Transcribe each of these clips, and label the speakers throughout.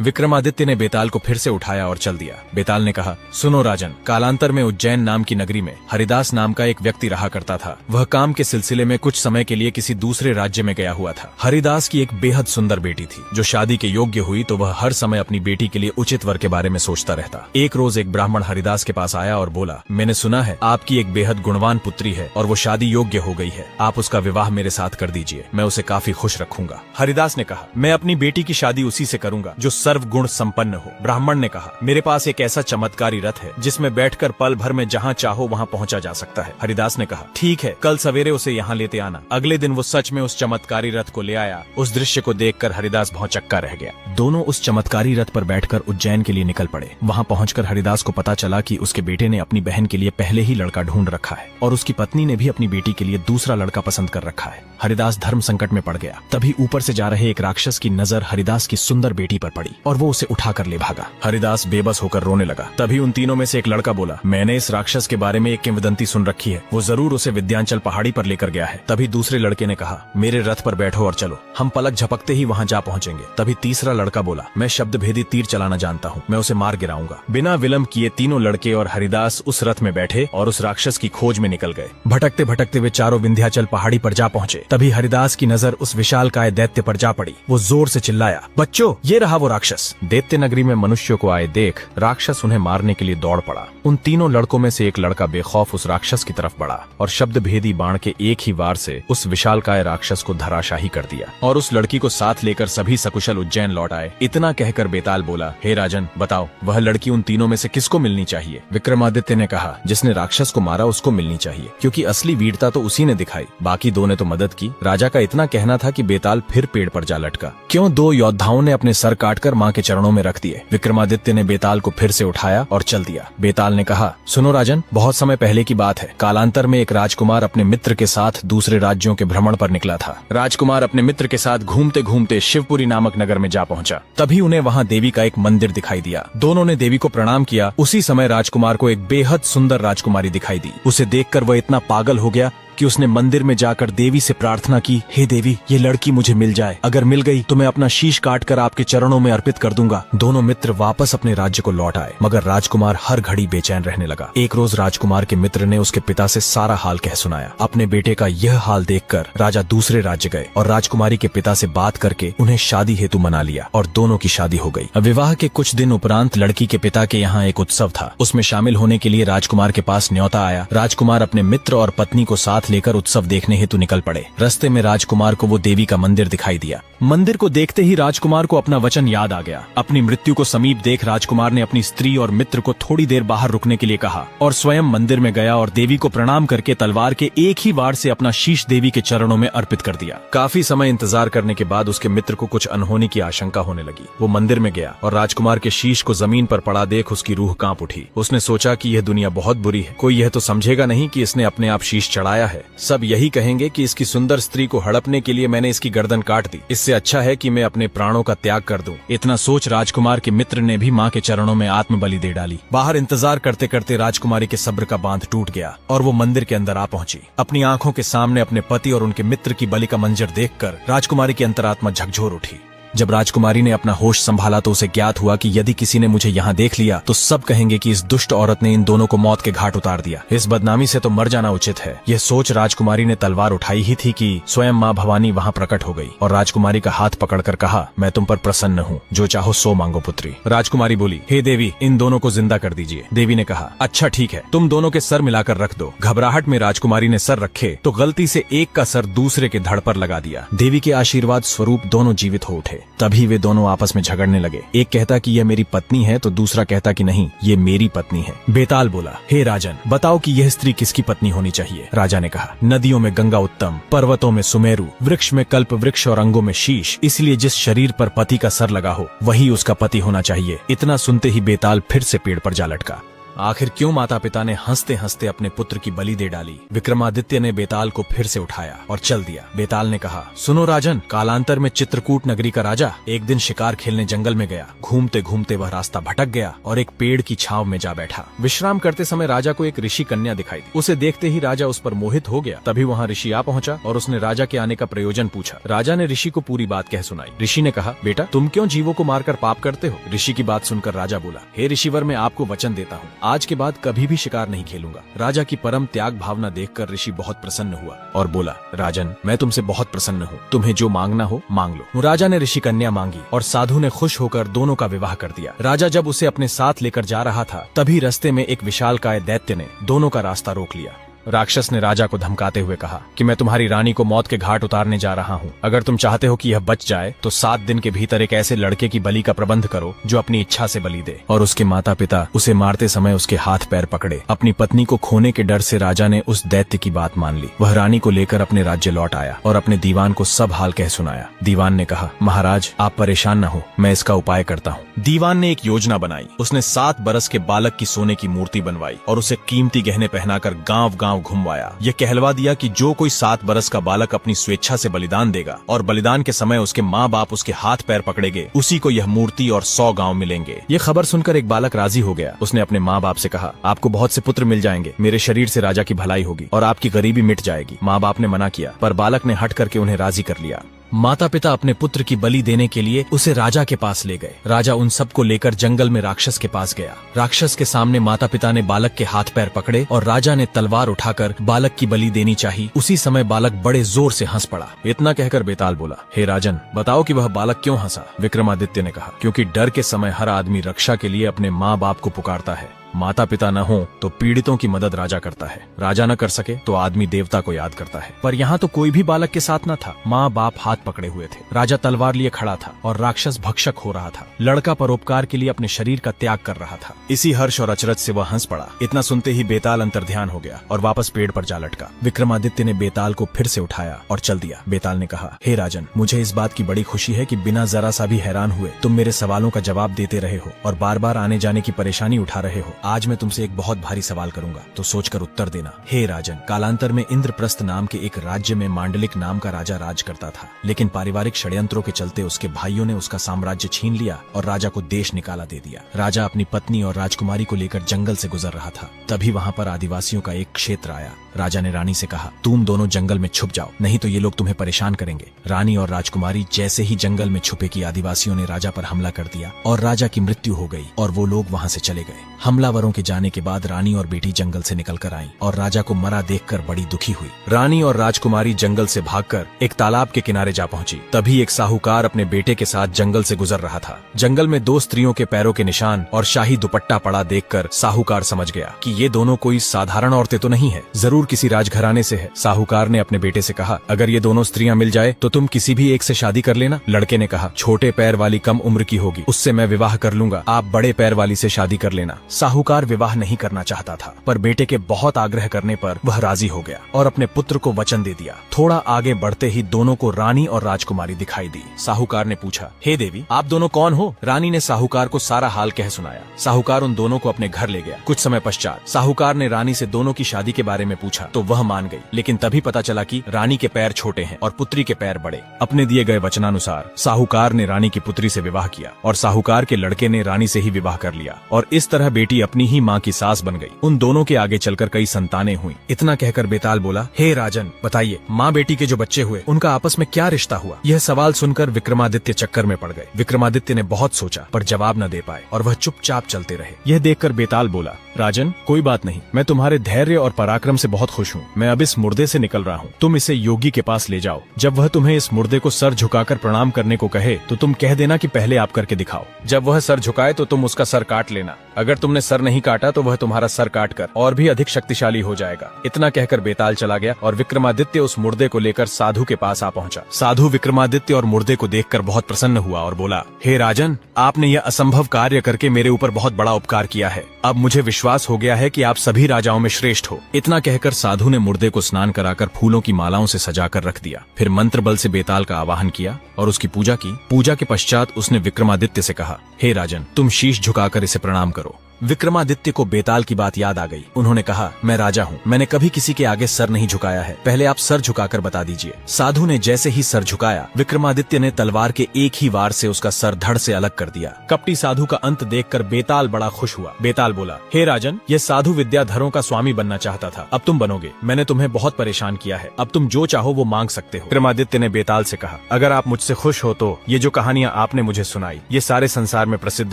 Speaker 1: विक्रमादित्य ने बेताल को फिर से उठाया और चल दिया। बेताल ने कहा, सुनो राजन, कालांतर में उज्जैन नाम की नगरी में हरिदास नाम का एक व्यक्ति रहा करता था। वह काम के सिलसिले में कुछ समय के लिए किसी दूसरे राज्य में गया हुआ था। हरिदास की एक बेहद सुंदर बेटी थी जो शादी के योग्य हुई तो वह हर समय अपनी बेटी के लिए उचित वर के बारे में सोचता रहता। एक रोज एक ब्राह्मण हरिदास के पास आया और बोला, मैंने सुना है आपकी एक बेहद गुणवान पुत्री है और वो शादी योग्य हो गई है। आप उसका विवाह मेरे साथ कर दीजिए, मैं उसे काफी खुश रखूंगा। हरिदास ने कहा, मैं अपनी बेटी की शादी उसी से करूंगा जो सर्व गुण संपन्न हो। ब्राह्मण ने कहा, मेरे पास एक ऐसा चमत्कारी रथ है जिसमें बैठकर पल भर में जहाँ चाहो वहाँ पहुँचा जा सकता है। हरिदास ने कहा, ठीक है, कल सवेरे उसे यहाँ लेते आना। अगले दिन वो सच में उस चमत्कारी रथ को ले आया। उस दृश्य को देखकर हरिदास भौंचक्का रह गया। दोनों उस चमत्कारी रथ पर बैठकर उज्जैन के लिए निकल पड़े। वहाँ पहुंचकर हरिदास को पता चला कि उसके बेटे ने अपनी बहन के लिए पहले ही लड़का ढूंढ रखा है और उसकी पत्नी ने भी अपनी बेटी के लिए दूसरा लड़का पसंद कर रखा है। हरिदास धर्म संकट में पड़ गया। तभी ऊपर से जा रहे एक राक्षस की नजर हरिदास की सुंदर बेटी पर पड़ी और वो उसे उठाकर ले भागा। हरिदास बेबस होकर रोने लगा। तभी उन तीनों में से एक लड़का बोला, मैंने इस राक्षस के बारे में एक किंवदंती सुन रखी है, वो जरूर उसे विंध्याचल पहाड़ी पर लेकर गया है। तभी दूसरे लड़के ने कहा, मेरे रथ पर बैठो और चलो, हम पलक झपकते ही वहाँ जा पहुँचेंगे। तभी तीसरा लड़का बोला, मैं शब्द भेदी तीर चलाना जानता हूँ, मैं उसे मार गिराऊंगा। बिना विलंब किए तीनों लड़के और हरिदास उस रथ में बैठे और उस राक्षस की खोज में निकल गए। भटकते भटकते वे चारों विंध्याचल पहाड़ी पर जा पहुँचे। तभी हरिदास की नजर उस विशालकाय दैत्य पर जा पड़ी। वो जोर से चिल्लाया, बच्चों, ये रहा वो राक्षस। दैत्य नगरी में मनुष्यों को आए देख राक्षस उन्हें मारने के लिए दौड़ पड़ा। उन तीनों लड़कों में से एक लड़का बेखौफ उस राक्षस की तरफ बढ़ा और शब्द भेदी बाण के एक ही वार से उस विशालकाय राक्षस को धराशाही कर दिया और उस लड़की को साथ लेकर सभी सकुशल उज्जैन लौट आए। इतना कहकर बेताल बोला, हे राजन, बताओ वह लड़की उन तीनों में से किसको मिलनी चाहिए? विक्रमादित्य ने कहा, जिसने राक्षस को मारा उसको मिलनी चाहिए, क्योंकि असली वीरता तो उसी ने दिखाई, बाकी दो ने तो मदद की। राजा का इतना कहना था कि बेताल फिर पेड़ पर जा लटका। क्यों दो योद्धाओं ने अपने सर काटकर माँ के चरणों में रख दिए। विक्रमादित्य ने बेताल को फिर से उठाया और चल दिया। बेताल ने कहा, सुनो राजन, बहुत समय पहले की बात है। कालांतर में एक राजकुमार अपने मित्र के साथ दूसरे राज्यों के भ्रमण पर निकला था। राजकुमार अपने मित्र के साथ घूमते घूमते शिवपुरी नामक नगर में जा पहुंचा। तभी उन्हें वहां देवी का एक मंदिर दिखाई दिया। दोनों ने देवी को प्रणाम किया। उसी समय राजकुमार को एक बेहद सुंदर राजकुमारी दिखाई दी। उसे देखकर वह इतना पागल हो गया कि उसने मंदिर में जाकर देवी से प्रार्थना की, हे देवी, ये लड़की मुझे मिल जाए। अगर मिल गई तो मैं अपना शीश काटकर आपके चरणों में अर्पित कर दूंगा। दोनों मित्र वापस अपने राज्य को लौट आए, मगर राजकुमार हर घड़ी बेचैन रहने लगा। एक रोज राजकुमार के मित्र ने उसके पिता से सारा हाल कह सुनाया। अपने बेटे का यह हाल देखकर राजा दूसरे राज्य गए और राजकुमारी के पिता से बात करके उन्हें शादी हेतु मना लिया और दोनों की शादी हो गई। विवाह के कुछ दिन उपरांत लड़की के पिता के यहाँ एक उत्सव था। उसमें शामिल होने के लिए राजकुमार के पास न्योता आया। राजकुमार अपने मित्र और पत्नी को साथ लेकर उत्सव देखने हेतु निकल पड़े। रास्ते में राजकुमार को वो देवी का मंदिर दिखाई दिया। मंदिर को देखते ही राजकुमार को अपना वचन याद आ गया। अपनी मृत्यु को समीप देख राजकुमार ने अपनी स्त्री और मित्र को थोड़ी देर बाहर रुकने के लिए कहा और स्वयं मंदिर में गया और देवी को प्रणाम करके तलवार के एक ही वार से अपना शीश देवी के चरणों में अर्पित कर दिया। काफी समय इंतजार करने के बाद उसके मित्र को कुछ अनहोनी की आशंका होने लगी। वो मंदिर में गया और राजकुमार के शीश को जमीन पर पड़ा देख उसकी रूह कांप उठी। उसने सोचा कि यह दुनिया बहुत बुरी है, कोई यह तो समझेगा नहीं कि इसने अपने आप शीश चढ़ाया है। सब यही कहेंगे कि इसकी सुंदर स्त्री को हड़पने के लिए मैंने इसकी गर्दन काट दी। इससे अच्छा है कि मैं अपने प्राणों का त्याग कर दूं। इतना सोच राजकुमार के मित्र ने भी माँ के चरणों में आत्म बलि दे डाली। बाहर इंतजार करते करते राजकुमारी के सब्र का बांध टूट गया और वो मंदिर के अंदर आ पहुंची। अपनी आंखों के सामने अपने पति और उनके मित्र की बलि का मंजर देखकर राजकुमारी की अंतरात्मा झकझोर उठी। जब राजकुमारी ने अपना होश संभाला तो उसे ज्ञात हुआ कि यदि किसी ने मुझे यहाँ देख लिया तो सब कहेंगे कि इस दुष्ट औरत ने इन दोनों को मौत के घाट उतार दिया। इस बदनामी से तो मर जाना उचित है। यह सोच राजकुमारी ने तलवार उठाई ही थी कि स्वयं माँ भवानी वहाँ प्रकट हो गई और राजकुमारी का हाथ पकड़कर कहा, मैं तुम पर प्रसन्न हूँ, जो चाहो सो मांगो पुत्री। राजकुमारी बोली, हे देवी, इन दोनों को जिंदा कर दीजिए। देवी ने कहा, अच्छा ठीक है, तुम दोनों के सर मिलाकर रख दो। घबराहट में राजकुमारी ने सर रखे तो गलती से एक का सर दूसरे के धड़ पर लगा दिया। देवी के आशीर्वाद स्वरूप दोनों जीवित हो उठे। तभी वे दोनों आपस में झगड़ने लगे। एक कहता कि यह मेरी पत्नी है तो दूसरा कहता कि नहीं, ये मेरी पत्नी है। बेताल बोला, हे राजन, बताओ कि यह स्त्री किसकी पत्नी होनी चाहिए? राजा ने कहा, नदियों में गंगा उत्तम, पर्वतों में सुमेरु, वृक्ष में कल्प वृक्ष और अंगों में शीश, इसलिए जिस शरीर पर पति का सर लगा हो वही उसका पति होना चाहिए। इतना सुनते ही बेताल फिर से पेड़ पर जा लटका। आखिर क्यों माता पिता ने हंसते हंसते अपने पुत्र की बलि दे डाली। विक्रमादित्य ने बेताल को फिर से उठाया और चल दिया। बेताल ने कहा, सुनो राजन, कालांतर में चित्रकूट नगरी का राजा एक दिन शिकार खेलने जंगल में गया। घूमते घूमते वह रास्ता भटक गया और एक पेड़ की छांव में जा बैठा। विश्राम करते समय राजा को एक ऋषि कन्या दिखाई दी। उसे देखते ही राजा उस पर मोहित हो गया। तभी वहाँ ऋषि आ पहुंचा और उसने राजा के आने का प्रयोजन पूछा। राजा ने ऋषि को पूरी बात कह सुनाई। ऋषि ने कहा, बेटा तुम क्यों जीवों को मारकर पाप करते हो? ऋषि की बात सुनकर राजा बोला, हे ऋषिवर, मैं आपको वचन देता हूँ, आज के बाद कभी भी शिकार नहीं खेलूंगा। राजा की परम त्याग भावना देखकर ऋषि बहुत प्रसन्न हुआ और बोला, राजन मैं तुमसे बहुत प्रसन्न हूँ, तुम्हें जो मांगना हो मांग लो। राजा ने ऋषि कन्या मांगी और साधु ने खुश होकर दोनों का विवाह कर दिया। राजा जब उसे अपने साथ लेकर जा रहा था, तभी रास्ते में एक विशालकाय दैत्य ने दोनों का रास्ता रोक लिया। राक्षस ने राजा को धमकाते हुए कहा कि मैं तुम्हारी रानी को मौत के घाट उतारने जा रहा हूँ। अगर तुम चाहते हो कि यह बच जाए तो 7 दिन के भीतर एक ऐसे लड़के की बलि का प्रबंध करो जो अपनी इच्छा से बलि दे। और उसके माता पिता उसे मारते समय उसके हाथ पैर पकड़े। अपनी पत्नी को खोने के डर से राजा ने उस दैत्य की बात मान ली। वह रानी को लेकर अपने राज्य लौट आया और अपने दीवान को सब हाल कह सुनाया। दीवान ने कहा, महाराज आप परेशान न हो, मैं इसका उपाय करता हूँ। दीवान ने एक योजना बनाई। उसने 7 बरस के बालक की सोने की मूर्ति बनवाई और उसे कीमती गहने पहनाकर गांव गांव घुमवाया। यह कहलवा दिया कि जो कोई 7 बरस का बालक अपनी स्वेच्छा से बलिदान देगा और बलिदान के समय उसके माँ बाप उसके हाथ पैर पकड़ेंगे, उसी को यह मूर्ति और 100 गांव मिलेंगे। ये खबर सुनकर एक बालक राजी हो गया। उसने अपने माँ बाप से कहा, आपको बहुत से पुत्र मिल जाएंगे, मेरे शरीर से राजा की भलाई होगी और आपकी गरीबी मिट जाएगी। माँ बाप ने मना किया, पर बालक ने हट करके उन्हें राजी कर लिया। माता पिता अपने पुत्र की बलि देने के लिए उसे राजा के पास ले गए। राजा उन सबको लेकर जंगल में राक्षस के पास गया। राक्षस के सामने माता पिता ने बालक के हाथ पैर पकड़े और राजा ने तलवार उठाकर बालक की बलि देनी चाहिए। उसी समय बालक बड़े जोर से हंस पड़ा। इतना कहकर बेताल बोला, हे राजन, बताओ कि वह बालक क्यों हंसा? विक्रमादित्य ने कहा, क्योंकि डर के समय हर आदमी रक्षा के लिए अपने माँ बाप को पुकारता है। माता पिता न हो तो पीड़ितों की मदद राजा करता है। राजा न कर सके तो आदमी देवता को याद करता है। पर यहाँ तो कोई भी बालक के साथ न था। माँ बाप हाथ पकड़े हुए थे। राजा तलवार लिए खड़ा था और राक्षस भक्षक हो रहा था। लड़का परोपकार के लिए अपने शरीर का त्याग कर रहा था। इसी हर्ष और अचरज से वह हंस पड़ा। इतना सुनते ही बेताल अंतर्ध्यान हो गया और वापस पेड़ पर जा लटका। विक्रमादित्य ने बेताल को फिर से उठाया और चल दिया। बेताल ने कहा, हे राजन, मुझे इस बात की बड़ी खुशी है कि बिना जरा सा भी हैरान हुए तुम मेरे सवालों का जवाब देते रहे हो और बार बार आने जाने की परेशानी उठा रहे हो। आज मैं तुमसे एक बहुत भारी सवाल करूंगा, तो सोचकर उत्तर देना। हे राजन, कालांतर में इंद्रप्रस्थ नाम के एक राज्य में मांडलिक नाम का राजा राज करता था, लेकिन पारिवारिक षड्यंत्रों के चलते उसके भाइयों ने उसका साम्राज्य छीन लिया और राजा को देश निकाला दे दिया। राजा अपनी पत्नी और राजकुमारी को लेकर जंगल से गुजर रहा था। तभी वहाँ पर आदिवासियों का एक क्षेत्र आया। राजा ने रानी से कहा, तुम दोनों जंगल में छुप जाओ, नहीं तो ये लोग तुम्हें परेशान करेंगे। रानी और राजकुमारी जैसे ही जंगल में छुपे कि आदिवासियों ने राजा पर हमला कर दिया और राजा की मृत्यु हो गई और वो लोग वहाँ से चले गए। हमलावरों के जाने के बाद रानी और बेटी जंगल से निकलकर आईं और राजा को मरा देखकर बड़ी दुखी हुई। रानी और राजकुमारी जंगल से भागकर एक तालाब के किनारे जा पहुंची। तभी एक साहूकार अपने बेटे के साथ जंगल से गुजर रहा था। जंगल में 2 स्त्रियों के पैरों के निशान और शाही दुपट्टा पड़ा देखकर साहूकार समझ गया कि ये दोनों कोई साधारण औरतें तो नहीं है, जरूर किसी राजघराने से है। साहूकार ने अपने बेटे से कहा, अगर ये दोनों स्त्रियां मिल जाए तो तुम किसी भी एक से शादी कर लेना। लड़के ने कहा, छोटे पैर वाली कम उम्र की होगी, उससे मैं विवाह कर लूंगा, आप बड़े पैर वाली से शादी कर लेना। साहूकार विवाह नहीं करना चाहता था, पर बेटे के बहुत आग्रह करने पर वह राजी हो गया और अपने पुत्र को वचन दे दिया। थोड़ा आगे बढ़ते ही दोनों को रानी और राजकुमारी दिखाई दी। साहूकार ने पूछा, हे देवी, आप दोनों कौन हो? रानी ने साहूकार को सारा हाल कह सुनाया। साहूकार उन दोनों को अपने घर ले गया। कुछ समय पश्चात साहूकार ने रानी से दोनों की शादी के बारे में पूछा तो वह मान गई, लेकिन तभी पता चला कि रानी के पैर छोटे हैं और पुत्री के पैर बड़े। अपने दिए गए वचनानुसार साहूकार ने रानी की पुत्री से विवाह किया और साहूकार के लड़के ने रानी से ही विवाह कर लिया और इस तरह बेटी अपनी ही माँ की सास बन गई। उन दोनों के आगे चलकर कई संतानें हुई। इतना कहकर बेताल बोला, हे राजन, बताइए माँ बेटी के जो बच्चे हुए उनका आपस में क्या रिश्ता हुआ? यह सवाल सुनकर विक्रमादित्य चक्कर में पड़ गए। विक्रमादित्य ने बहुत सोचा पर जवाब न दे पाए और वह चुपचाप चलते रहे। यह देखकर बेताल बोला, राजन, कोई बात नहीं, मैं तुम्हारे धैर्य और पराक्रम से बहुत खुश हूँ। मैं अब इस मुर्दे से निकल रहा हूँ, तुम इसे योगी के पास ले जाओ। जब वह तुम्हें इस मुर्दे को सर झुकाकर प्रणाम करने को कहे तो तुम कह देना कि पहले आप करके दिखाओ। जब वह सर झुकाए तो तुम उसका सर काट लेना। अगर तुमने सर नहीं काटा तो वह तुम्हारा सर काट कर और भी अधिक शक्तिशाली हो जाएगा। इतना कहकर बेताल चला गया और विक्रमादित्य उस मुर्दे को लेकर साधु के पास आ पहुंचा। साधु विक्रमादित्य और मुर्दे को देखकर बहुत प्रसन्न हुआ और बोला, हे राजन, आपने यह असंभव कार्य करके मेरे ऊपर बहुत बड़ा उपकार किया है। अब मुझे विश्वास हो गया है कि आप सभी राजाओं में श्रेष्ठ हो। इतना कहकर साधु ने मुर्दे को स्नान कराकर फूलों की मालाओं से सजाकर रख दिया। फिर मंत्र बल से बेताल का आवाहन किया और उसकी पूजा की। पूजा के पश्चात उसने विक्रमादित्य से कहा, हे राजन, तुम शीश झुकाकर इसे प्रणाम करो। विक्रमादित्य को बेताल की बात याद आ गई। उन्होंने कहा, मैं राजा हूँ, मैंने कभी किसी के आगे सर नहीं झुकाया है, पहले आप सर झुकाकर बता दीजिए। साधु ने जैसे ही सर झुकाया, विक्रमादित्य ने तलवार के एक ही वार से उसका सर धड़ से अलग कर दिया। कपटी साधु का अंत देखकर बेताल बड़ा खुश हुआ। बेताल बोला, हे राजन, ये साधु विद्याधरों का स्वामी बनना चाहता था, अब तुम बनोगे। मैंने तुम्हें बहुत परेशान किया है, अब तुम जो चाहो वो मांग सकते हो। विक्रमादित्य ने बेताल से कहा, अगर आप मुझसे खुश हो तो ये जो कहानियां आपने मुझे सुनाई, ये सारे संसार में प्रसिद्ध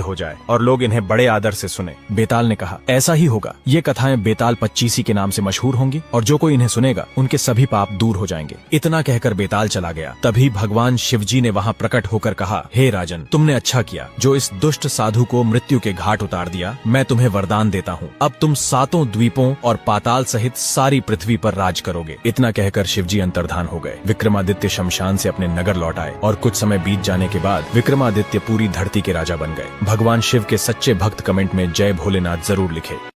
Speaker 1: हो जाए और लोग इन्हें बड़े आदर से सुने। बेताल ने कहा, ऐसा ही होगा। ये कथाएं बेताल पच्चीसी के नाम से मशहूर होंगी और जो कोई इन्हें सुनेगा उनके सभी पाप दूर हो जाएंगे। इतना कहकर बेताल चला गया। तभी भगवान शिवजी ने वहाँ प्रकट होकर कहा, हे राजन, तुमने अच्छा किया जो इस दुष्ट साधु को मृत्यु के घाट उतार दिया। मैं तुम्हें वरदान देता हूँ, अब तुम सातों द्वीपों और पाताल सहित सारी पृथ्वी पर राज करोगे। इतना कहकर शिवजी अंतर्धान हो गए। विक्रमादित्य शमशान से अपने नगर लौट आए और कुछ समय बीत जाने के बाद विक्रमादित्य पूरी धरती के राजा बन गए। भगवान शिव के सच्चे भक्त कमेंट में जय भोलेनाथ जरूर लिखे।